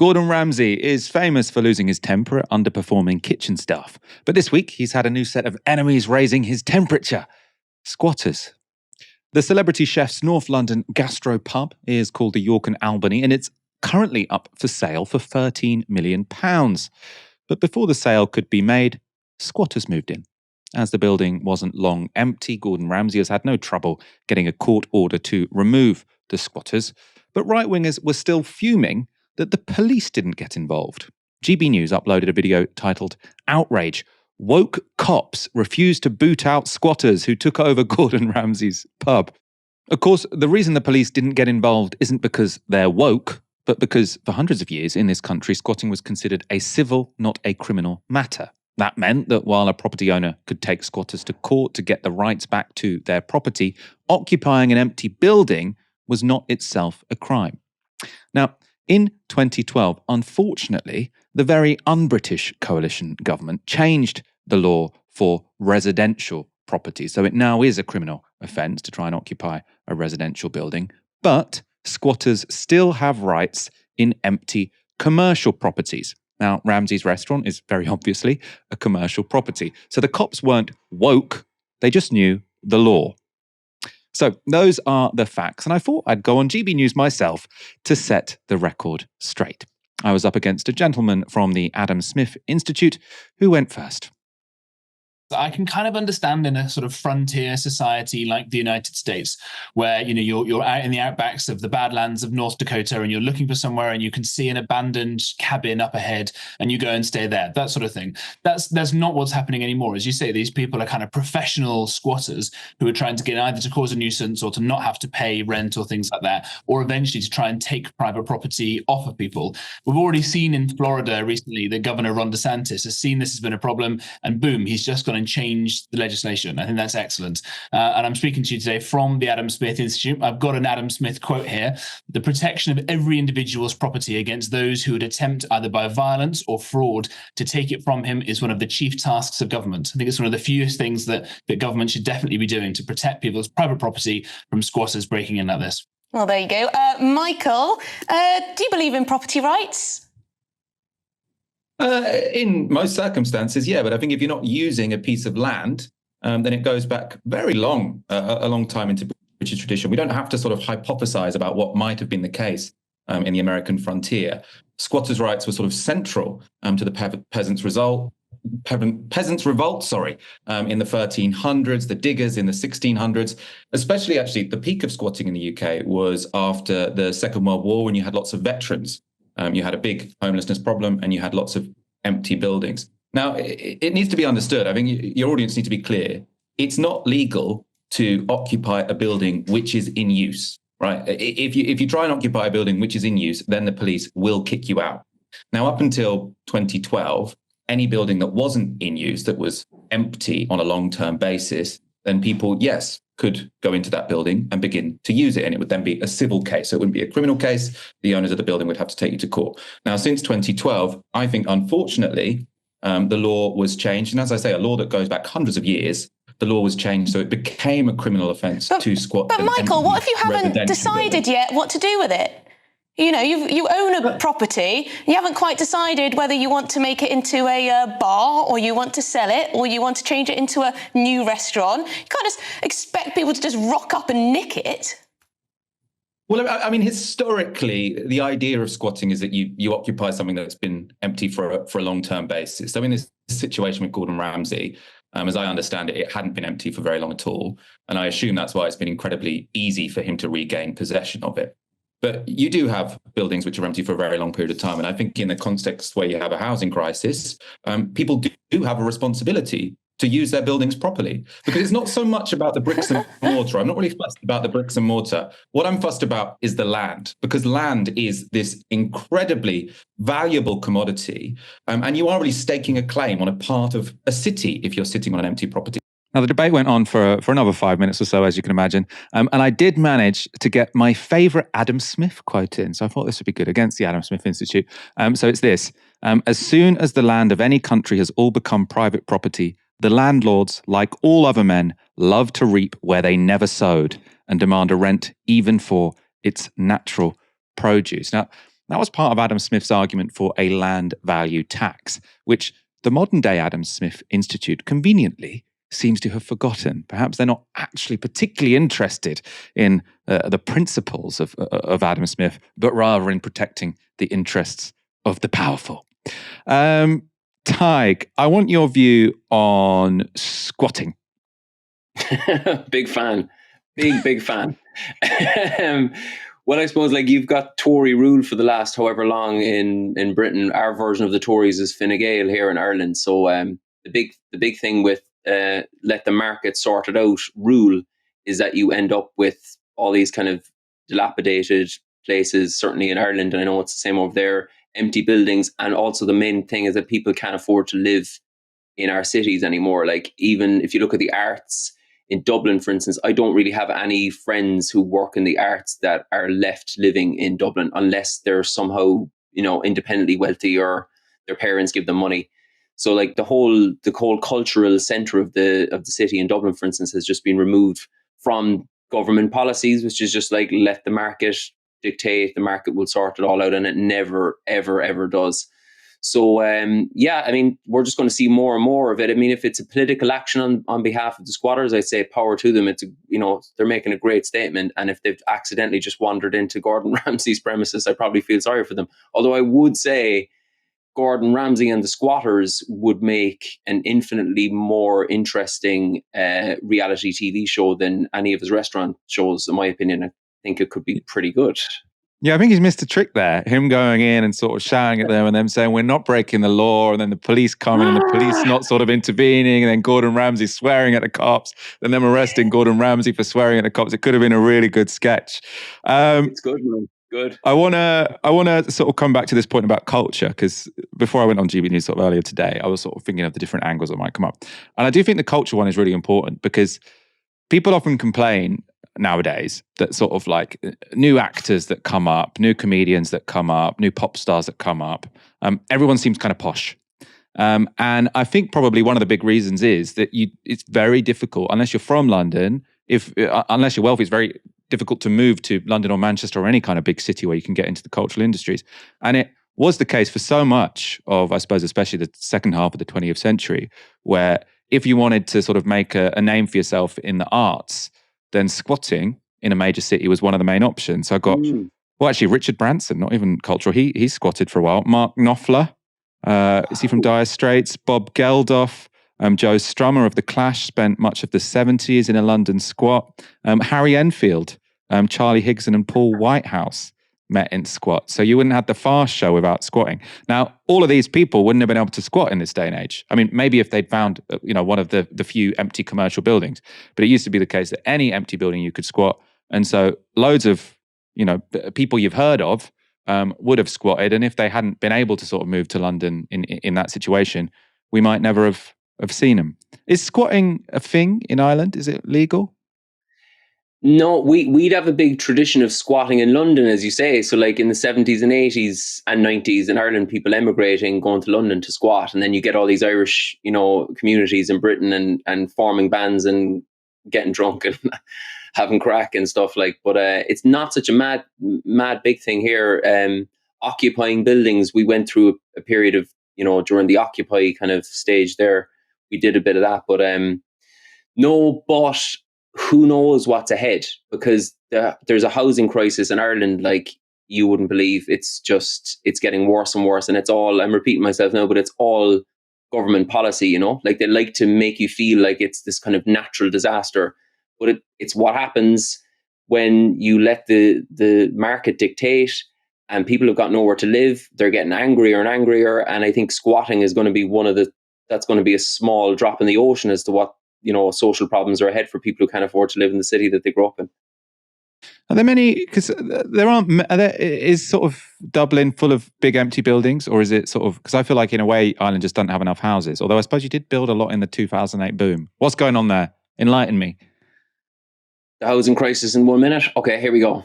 Gordon Ramsay is famous for losing his temper at underperforming kitchen staff. But this week, he's had a new set of enemies raising his temperature. Squatters. The celebrity chef's North London gastro pub is called the York and Albany, and it's currently up for sale for £13 million. But before the sale could be made, squatters moved in. As the building wasn't long empty, Gordon Ramsay has had no trouble getting a court order to remove the squatters. But right-wingers were still fuming that the police didn't get involved. GB News uploaded a video titled "Outrage. Woke cops refused to boot out squatters who took over Gordon Ramsay's pub." Of course, the reason the police didn't get involved isn't because they're woke, but because for hundreds of years in this country, squatting was considered a civil, not a criminal matter. That meant that while a property owner could take squatters to court to get the rights back to their property, occupying an empty building was not itself a crime. Now, in 2012, unfortunately, the very un-British coalition government changed the law for residential property. So it now is a criminal offence to try and occupy a residential building. But squatters still have rights in empty commercial properties. Now, Ramsay's restaurant is very obviously a commercial property. So the cops weren't woke, they just knew the law. So those are the facts, and I thought I'd go on GB News myself to set the record straight. I was up against a gentleman from the Adam Smith Institute who went first. I can kind of understand in a sort of frontier society like the United States, where you're out in the outbacks of the Badlands of North Dakota and you're looking for somewhere and you can see an abandoned cabin up ahead and you go and stay there, that sort of thing. That's not what's happening anymore. As you say, these people are kind of professional squatters who are trying to get either to cause a nuisance or to not have to pay rent or things like that, or eventually to try and take private property off of people. We've already seen in Florida recently that Governor Ron DeSantis has seen this has been a problem, and boom, he's just gone and changed the legislation. I think that's excellent. And I'm speaking to you today from the Adam Smith Institute. I've got an Adam Smith quote here: "The protection of every individual's property against those who would attempt either by violence or fraud to take it from him is one of the chief tasks of government." I think it's one of the fewest things that government should definitely be doing to protect people's private property from squatters breaking in like this. Well, there you go. Michael, do you believe in property rights? In most circumstances, yeah. But I think if you're not using a piece of land, then it goes back very long, a long time into British tradition. We don't have to sort of hypothesize about what might have been the case in the American frontier. Squatters' rights were sort of central to the peasants' revolt. In the 1300s, the diggers in the 1600s, especially actually the peak of squatting in the UK was after the Second World War, when you had lots of veterans. You had a big homelessness problem and you had lots of empty buildings. Now, it needs to be understood. I think your audience needs to be clear. It's not legal to occupy a building which is in use, right? If you try and occupy a building which is in use, then the police will kick you out. Now, up until 2012, any building that wasn't in use, that was empty on a long-term basis, then people, yes, could go into that building and begin to use it. And it would then be a civil case. So it wouldn't be a criminal case. The owners of the building would have to take you to court. Now, since 2012, I think, unfortunately, the law was changed. And as I say, a law that goes back hundreds of years, the law was changed. So it became a criminal offence to squat. But Michael, what if you haven't decided yet what to do with it? You know, you own a property, you haven't quite decided whether you want to make it into a bar, or you want to sell it, or you want to change it into a new restaurant. You can't just expect people to just rock up and nick it. Well, I mean, historically, the idea of squatting is that you occupy something that's been empty for a long-term basis. So in this situation with Gordon Ramsay, as I understand it, it hadn't been empty for very long at all. And I assume that's why it's been incredibly easy for him to regain possession of it. But you do have buildings which are empty for a very long period of time. And I think in the context where you have a housing crisis, people do have a responsibility to use their buildings properly. Because it's not so much about the bricks and mortar. I'm not really fussed about the bricks and mortar. What I'm fussed about is the land, because land is this incredibly valuable commodity. And you are really staking a claim on a part of a city if you're sitting on an empty property. Now, the debate went on for another 5 minutes or so, as you can imagine. And I did manage to get my favourite Adam Smith quote in. So I thought this would be good against the Adam Smith Institute. So it's this: as soon as the land of any country has all become private property, the landlords, like all other men, love to reap where they never sowed and demand a rent even for its natural produce. Now, That was part of Adam Smith's argument for a land value tax, which the modern day Adam Smith Institute conveniently seems to have forgotten. Perhaps they're not actually particularly interested in the principles of Adam Smith, but rather in protecting the interests of the powerful. Tig, I want your view on squatting. Big fan. Big fan. Well, I suppose like you've got Tory rule for the last however long in Britain. Our version of the Tories is Fine Gael here in Ireland. So the big thing with let the market sort it out rule is that you end up with all these kind of dilapidated places, certainly in Ireland, and I know it's the same over there, empty buildings. And also the main thing is that people can't afford to live in our cities anymore. Like even if you look at the arts, in Dublin, for instance, I don't really have any friends who work in the arts that are left living in Dublin unless they're somehow, independently wealthy or their parents give them money. So like the whole cultural centre of the city in Dublin, for instance, has just been removed from government policies, which is just like let the market dictate, the market will sort it all out, and it never, ever, ever does. So, we're just going to see more and more of it. I mean, if it's a political action on behalf of the squatters, I say power to them. They're making a great statement. And if they've accidentally just wandered into Gordon Ramsay's premises, I probably feel sorry for them. Although I would say Gordon Ramsay and the squatters would make an infinitely more interesting reality TV show than any of his restaurant shows, in my opinion. I think it could be pretty good. Yeah, I think he's missed a trick there. Him going in and sort of shouting at them and them saying, we're not breaking the law. And then the police coming and the police not sort of intervening. And then Gordon Ramsay swearing at the cops. And them arresting Gordon Ramsay for swearing at the cops. It could have been a really good sketch. It's good, man. Good. I want to sort of come back to this point about culture, because before I went on GB News sort of earlier today, I was sort of thinking of the different angles that might come up. And I do think the culture one is really important because people often complain nowadays that sort of like new actors that come up, new comedians that come up, new pop stars that come up, everyone seems kind of posh. And I think probably one of the big reasons is that it's very difficult, unless you're from London, unless you're wealthy, it's very difficult to move to London or Manchester or any kind of big city where you can get into the cultural industries. And it was the case for so much of, I suppose, especially the second half of the 20th century, where if you wanted to sort of make a name for yourself in the arts, then squatting in a major city was one of the main options. So I got, actually Richard Branson, not even cultural, he squatted for a while. Mark Knopfler, is he from Dire Straits? Bob Geldof, Joe Strummer of The Clash spent much of the 70s in a London squat. Harry Enfield, Charlie Higson and Paul Whitehouse met in squat. So you wouldn't have the Fast Show without squatting. Now, all of these people wouldn't have been able to squat in this day and age. I mean, maybe if they'd found, one of the few empty commercial buildings, but it used to be the case that any empty building you could squat. And so loads of, people you've heard of would have squatted. And if they hadn't been able to sort of move to London in that situation, we might never have seen them. Is squatting a thing in Ireland? Is it legal? No, we'd have a big tradition of squatting in London, as you say. So like in the 70s and 80s and 90s in Ireland, people emigrating, going to London to squat. And then you get all these Irish, communities in Britain and forming bands and getting drunk and having crack and stuff like. But it's not such a mad big thing here. Occupying buildings, we went through a period of, during the Occupy kind of stage there, we did a bit of that. But no, but who knows what's ahead, because there's a housing crisis in Ireland like you wouldn't believe. It's getting worse and worse, and it's all, I'm repeating myself now, but it's all government policy, like they like to make you feel like it's this kind of natural disaster, but it's what happens when you let the market dictate and people have got nowhere to live. They're getting angrier and angrier, and I think squatting is going to be that's going to be a small drop in the ocean as to what social problems are ahead for people who can't afford to live in the city that they grew up in. Are there many, because is sort of Dublin full of big empty buildings, or is it sort of, because I feel like in a way Ireland just doesn't have enough houses, although I suppose you did build a lot in the 2008 boom. What's going on there? Enlighten me. The housing crisis in 1 minute. Okay, here we go.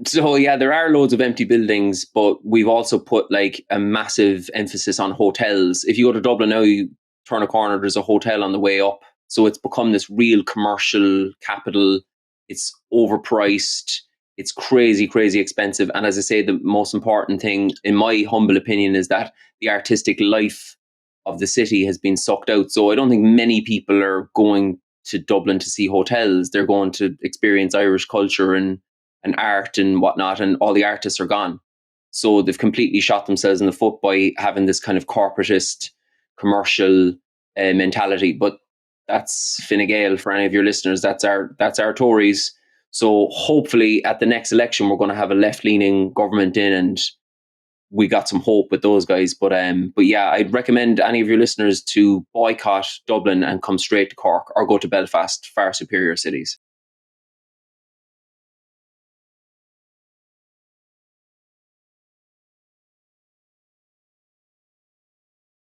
So yeah, there are loads of empty buildings, but we've also put like a massive emphasis on hotels. If you go to Dublin now, you turn a corner, there's a hotel on the way up. So it's become this real commercial capital. It's overpriced. It's crazy, crazy expensive. And as I say, the most important thing, in my humble opinion, is that the artistic life of the city has been sucked out. So I don't think many people are going to Dublin to see hotels. They're going to experience Irish culture and art and whatnot, and all the artists are gone. So they've completely shot themselves in the foot by having this kind of corporatist, commercial mentality. But that's Fine Gael for any of your listeners. That's our Tories. So hopefully at the next election, we're going to have a left-leaning government in, and we got some hope with those guys. But yeah, I'd recommend any of your listeners to boycott Dublin and come straight to Cork or go to Belfast, far superior cities.